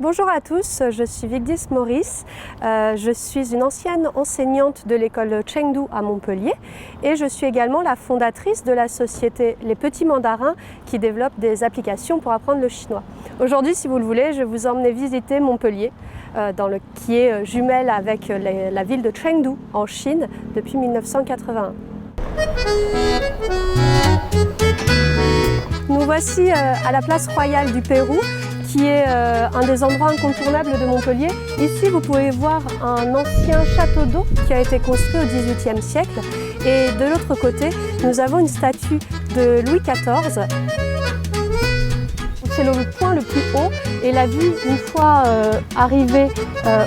Bonjour à tous, je suis Vigdis Maurice, je suis une ancienne enseignante de l'école Chengdu à Montpellier et je suis également la fondatrice de la société Les Petits Mandarins qui développe des applications pour apprendre le chinois. Aujourd'hui, si vous le voulez, je vais vous emmener visiter Montpellier, qui est jumelle avec la ville de Chengdu en Chine depuis 1981. Nous voici à la place royale du Pérou, qui est un des endroits incontournables de Montpellier. Ici, vous pouvez voir un ancien château d'eau qui a été construit au XVIIIe siècle. Et de l'autre côté, nous avons une statue de Louis XIV. C'est le point le plus haut et la vue, une fois arrivé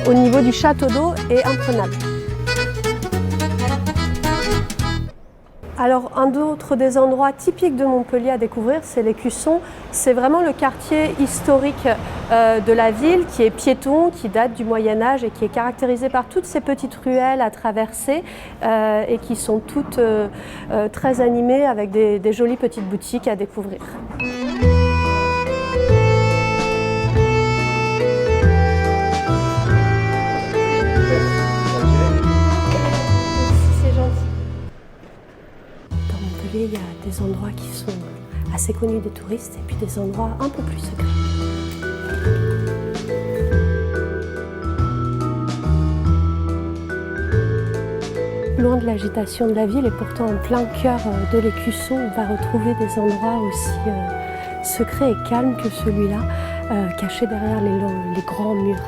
au niveau du château d'eau, est imprenable. Alors, un autre des endroits typiques de Montpellier à découvrir, c'est l'Écusson. C'est vraiment le quartier historique de la ville qui est piéton, qui date du Moyen-Âge et qui est caractérisé par toutes ces petites ruelles à traverser et qui sont toutes très animées avec des jolies petites boutiques à découvrir. Il y a des endroits qui sont assez connus des touristes et puis des endroits un peu plus secrets. Loin de l'agitation de la ville et pourtant en plein cœur de l'Écusson, on va retrouver des endroits aussi secrets et calmes que celui-là, cachés derrière les grands murs.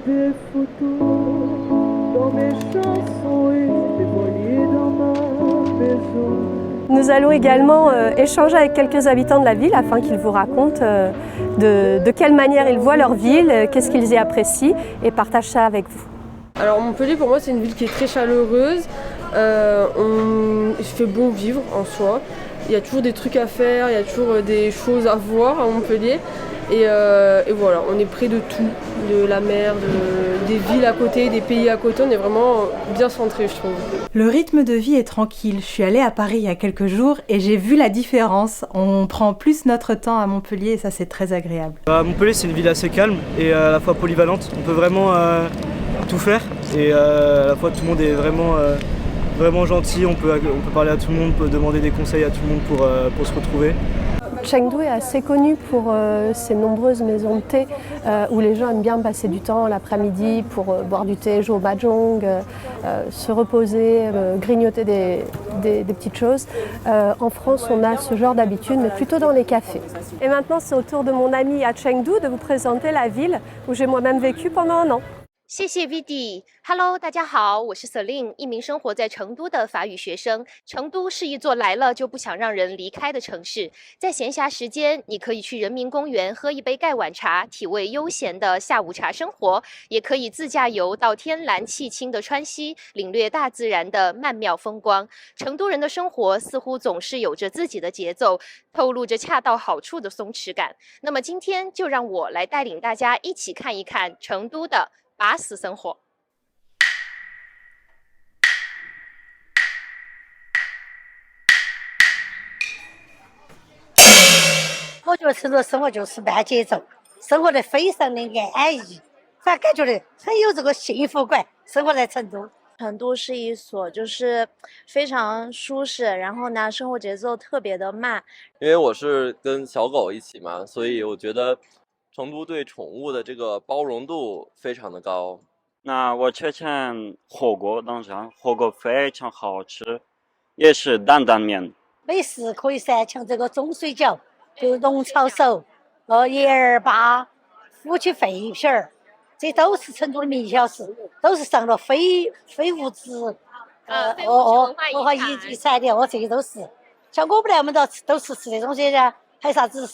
Des photos dans mes chansons et des voiliers dans ma maison. Nous allons également échanger avec quelques habitants de la ville afin qu'ils vous racontent de quelle manière ils voient leur ville, qu'est-ce qu'ils y apprécient et partagent ça avec vous. Alors Montpellier pour moi c'est une ville qui est très chaleureuse, il fait bon vivre en soi, il y a toujours des trucs à faire, il y a toujours des choses à voir à Montpellier. Et voilà, on est près de tout, de la mer, des villes à côté, des pays à côté, on est vraiment bien centré je trouve. Le rythme de vie est tranquille. Je suis allée à Paris il y a quelques jours et j'ai vu la différence. On prend plus notre temps à Montpellier et ça c'est très agréable. Montpellier c'est une ville assez calme et à la fois polyvalente. On peut vraiment tout faire et à la fois tout le monde est vraiment gentil. On peut parler à tout le monde, on peut demander des conseils à tout le monde pour se retrouver. Chengdu est assez connu pour ses nombreuses maisons de thé où les gens aiment bien passer du temps l'après-midi pour boire du thé, jouer au mahjong, se reposer, grignoter des petites choses. En France, on a ce genre d'habitude, mais plutôt dans les cafés. Et maintenant, c'est au tour de mon ami à Chengdu de vous présenter la ville où j'ai moi-même vécu pendant un an. 谢谢 Vidi。Hello， 大家好，我是 Celine， 一名生活在成都的法语学生。成都是一座来了就不想让人离开的城市。在闲暇时间，你可以去人民公园喝一杯盖碗茶，体味悠闲的下午茶生活；也可以自驾游到天蓝气清的川西，领略大自然的曼妙风光。成都人的生活似乎总是有着自己的节奏，透露着恰到好处的松弛感。那么今天就让我来带领大家一起看一看成都的巴适生活。我觉得成都生活就是慢节奏，生活得非常的安逸，反正感觉得很有这个幸福感。生活在成都，成都是一所就是非常舒适，然后呢，生活节奏特别的慢。因为我是跟小狗一起嘛，所以我觉得成都对宠物的这个包容度非常的高。那我之前火锅当上，火锅非常好吃，也是担担面。美食可以噻，像这个中水饺，就是龙抄手、叶儿粑、夫妻肺皮儿，这都是成都的名小吃，都是上了非物质文化遗产的，这些都是。像我们来，我们都吃这东西的，还有啥子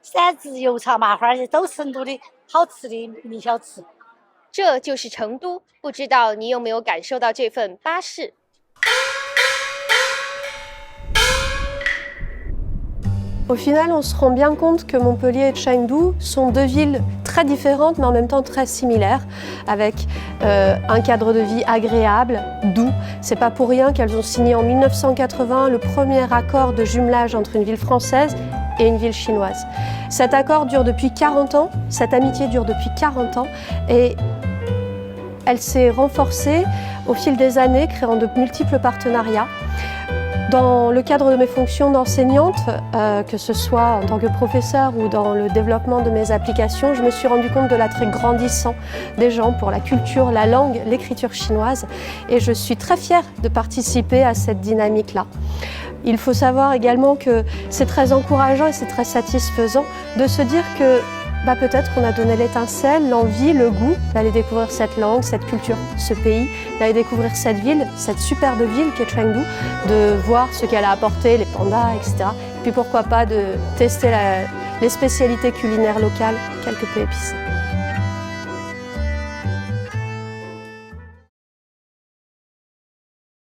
三汁油茶麻花，都是成都的好吃的名小吃。这就是成都，不知道你有没有感受到这份巴适？ Au final, on se rend bien compte que Montpellier et Chengdu sont deux villes très différentes, mais en même temps très similaires, avec un cadre de vie agréable, doux. C'est pas pour rien qu'elles ont signé en 1980 le premier accord de jumelage entre une ville française et une ville chinoise. Cet accord dure depuis 40 ans, cette amitié dure depuis 40 ans, et elle s'est renforcée au fil des années, créant de multiples partenariats. Dans le cadre de mes fonctions d'enseignante, que ce soit en tant que professeure ou dans le développement de mes applications, je me suis rendu compte de l'attrait grandissant des gens pour la culture, la langue, l'écriture chinoise, et je suis très fière de participer à cette dynamique-là. Il faut savoir également que c'est très encourageant et c'est très satisfaisant de se dire que peut-être qu'on a donné l'étincelle, l'envie, le goût d'aller découvrir cette langue, cette culture, ce pays, d'aller découvrir cette ville, cette superbe ville qu'est Chengdu, de voir ce qu'elle a apporté, les pandas, etc. Et puis pourquoi pas de tester les spécialités culinaires locales quelque peu épicées.